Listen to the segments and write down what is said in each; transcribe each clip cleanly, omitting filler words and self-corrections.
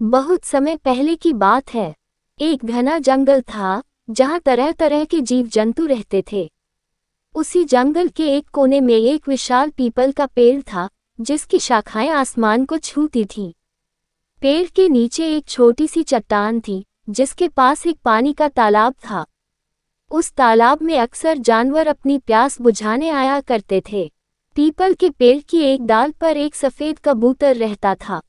बहुत समय पहले की बात है। एक घना जंगल था जहाँ तरह तरह के जीव जंतु रहते थे। उसी जंगल के एक कोने में एक विशाल पीपल का पेड़ था जिसकी शाखाएं आसमान को छूती थीं। पेड़ के नीचे एक छोटी सी चट्टान थी जिसके पास एक पानी का तालाब था। उस तालाब में अक्सर जानवर अपनी प्यास बुझाने आया करते थे। पीपल के पेड़ की एक डाल पर एक सफेद कबूतर रहता था।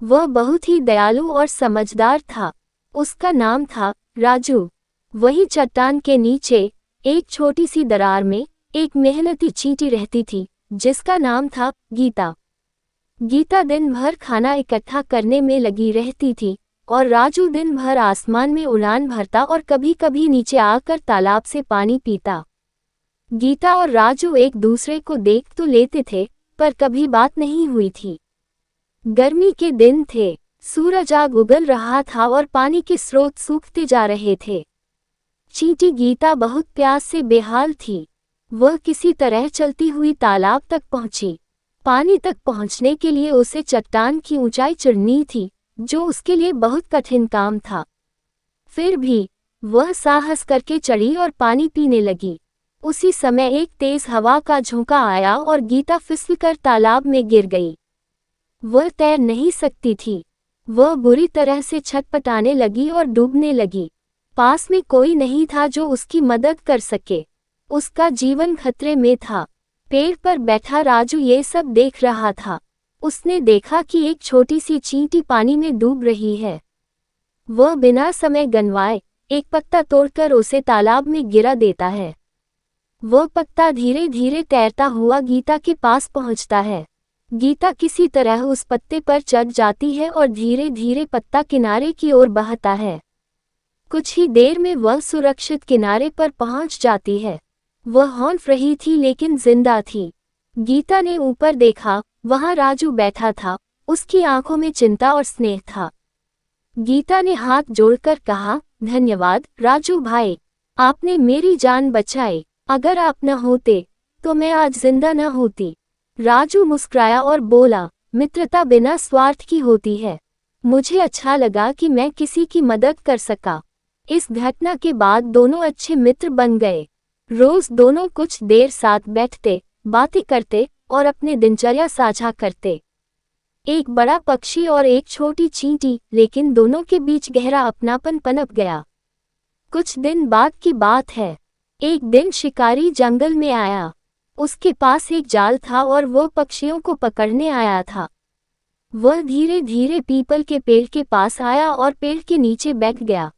वह बहुत ही दयालु और समझदार था। उसका नाम था राजू। वही चट्टान के नीचे एक छोटी सी दरार में एक मेहनती चींटी रहती थी जिसका नाम था गीता। गीता दिन भर खाना इकट्ठा करने में लगी रहती थी और राजू दिन भर आसमान में उड़ान भरता और कभी कभी नीचे आकर तालाब से पानी पीता। गीता और राजू एक दूसरे को देख तो लेते थे पर कभी बात नहीं हुई थी। गर्मी के दिन थे, सूरज आग उगल रहा था और पानी के स्रोत सूखते जा रहे थे। चींटी गीता बहुत प्यास से बेहाल थी। वह किसी तरह चलती हुई तालाब तक पहुंची। पानी तक पहुंचने के लिए उसे चट्टान की ऊंचाई चढ़नी थी जो उसके लिए बहुत कठिन काम था। फिर भी वह साहस करके चढ़ी और पानी पीने लगी। उसी समय एक तेज हवा का झोंका आया और गीता फिसलकर तालाब में गिर गई। वह तैर नहीं सकती थी। वह बुरी तरह से छटपटाने लगी और डूबने लगी। पास में कोई नहीं था जो उसकी मदद कर सके। उसका जीवन खतरे में था। पेड़ पर बैठा राजू ये सब देख रहा था। उसने देखा कि एक छोटी सी चींटी पानी में डूब रही है। वह बिना समय गंवाए एक पत्ता तोड़कर उसे तालाब में गिरा देता है। वह पत्ता धीरे धीरे तैरता हुआ गीता के पास पहुंचता है। गीता किसी तरह उस पत्ते पर चढ़ जाती है और धीरे धीरे पत्ता किनारे की ओर बहता है। कुछ ही देर में वह सुरक्षित किनारे पर पहुंच जाती है। वह हौंफ रही थी लेकिन जिंदा थी। गीता ने ऊपर देखा, वहां राजू बैठा था। उसकी आंखों में चिंता और स्नेह था। गीता ने हाथ जोड़कर कहा, धन्यवाद राजू भाई, आपने मेरी जान बचाई। अगर आप न होते तो मैं आज जिंदा न होती। राजू मुस्कुराया और बोला, मित्रता बिना स्वार्थ की होती है। मुझे अच्छा लगा कि मैं किसी की मदद कर सका। इस घटना के बाद दोनों अच्छे मित्र बन गए। रोज दोनों कुछ देर साथ बैठते, बातें करते और अपने दिनचर्या साझा करते। एक बड़ा पक्षी और एक छोटी चींटी, लेकिन दोनों के बीच गहरा अपनापन पनप गया। कुछ दिन बाद की बात है। एक दिन शिकारी जंगल में आया। उसके पास एक जाल था और वह पक्षियों को पकड़ने आया था। वह धीरे धीरे पीपल के पेड़ के पास आया और पेड़ के नीचे बैठ गया।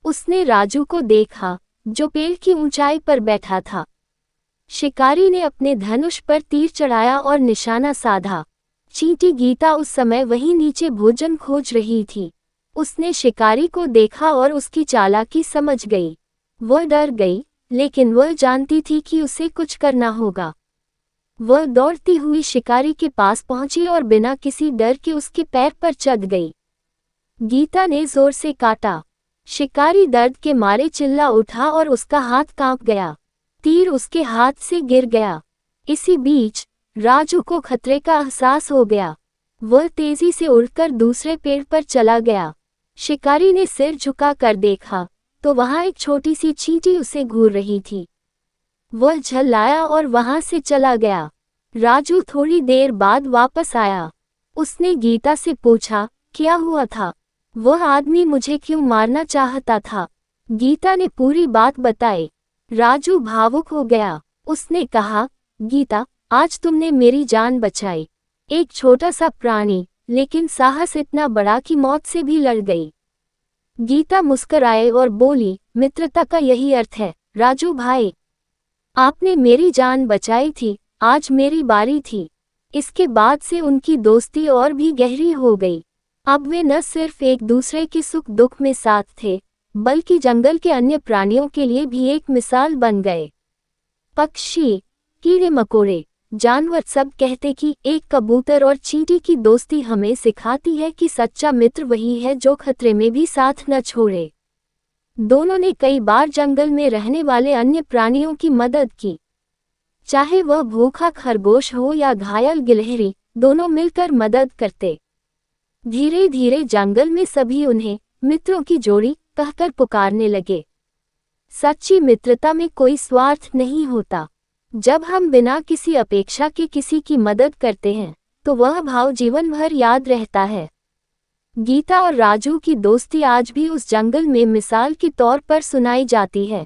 उसने राजू को देखा जो पेड़ की ऊंचाई पर बैठा था। शिकारी ने अपने धनुष पर तीर चढ़ाया और निशाना साधा। चींटी गीता उस समय वहीं नीचे भोजन खोज रही थी। उसने शिकारी को देखा और उसकी चालाकी समझ गई। वह डर गई, लेकिन वह जानती थी कि उसे कुछ करना होगा। वह दौड़ती हुई शिकारी के पास पहुंची और बिना किसी डर के उसके पैर पर चढ़ गई। गीता ने जोर से काटा। शिकारी दर्द के मारे चिल्ला उठा और उसका हाथ कांप गया। तीर उसके हाथ से गिर गया। इसी बीच राजू को खतरे का एहसास हो गया। वह तेजी से उड़कर दूसरे पेड़ पर चला गया। शिकारी ने सिर झुका कर देखा तो वहां एक छोटी सी चींटी उसे घूर रही थी। वह झल्लाया और वहां से चला गया। राजू थोड़ी देर बाद वापस आया। उसने गीता से पूछा, क्या हुआ था? वह आदमी मुझे क्यों मारना चाहता था? गीता ने पूरी बात बताई। राजू भावुक हो गया। उसने कहा, गीता, आज तुमने मेरी जान बचाई। एक छोटा सा प्राणी, लेकिन साहस इतना बड़ा कि मौत से भी लड़ गई। गीता मुस्कुराए और बोली, मित्रता का यही अर्थ है राजू भाई। आपने मेरी जान बचाई थी, आज मेरी बारी थी। इसके बाद से उनकी दोस्ती और भी गहरी हो गई। अब वे न सिर्फ एक दूसरे के सुख दुख में साथ थे, बल्कि जंगल के अन्य प्राणियों के लिए भी एक मिसाल बन गए। पक्षी, कीड़े मकोड़े, जानवर सब कहते कि एक कबूतर और चींटी की दोस्ती हमें सिखाती है कि सच्चा मित्र वही है जो खतरे में भी साथ न छोड़े। दोनों ने कई बार जंगल में रहने वाले अन्य प्राणियों की मदद की। चाहे वह भूखा खरगोश हो या घायल गिलहरी, दोनों मिलकर मदद करते। धीरे धीरे जंगल में सभी उन्हें मित्रों की जोड़ी कहकर पुकारने लगे। सच्ची मित्रता में कोई स्वार्थ नहीं होता। जब हम बिना किसी अपेक्षा के किसी की मदद करते हैं तो वह भाव जीवन भर याद रहता है। गीता और राजू की दोस्ती आज भी उस जंगल में मिसाल के तौर पर सुनाई जाती है।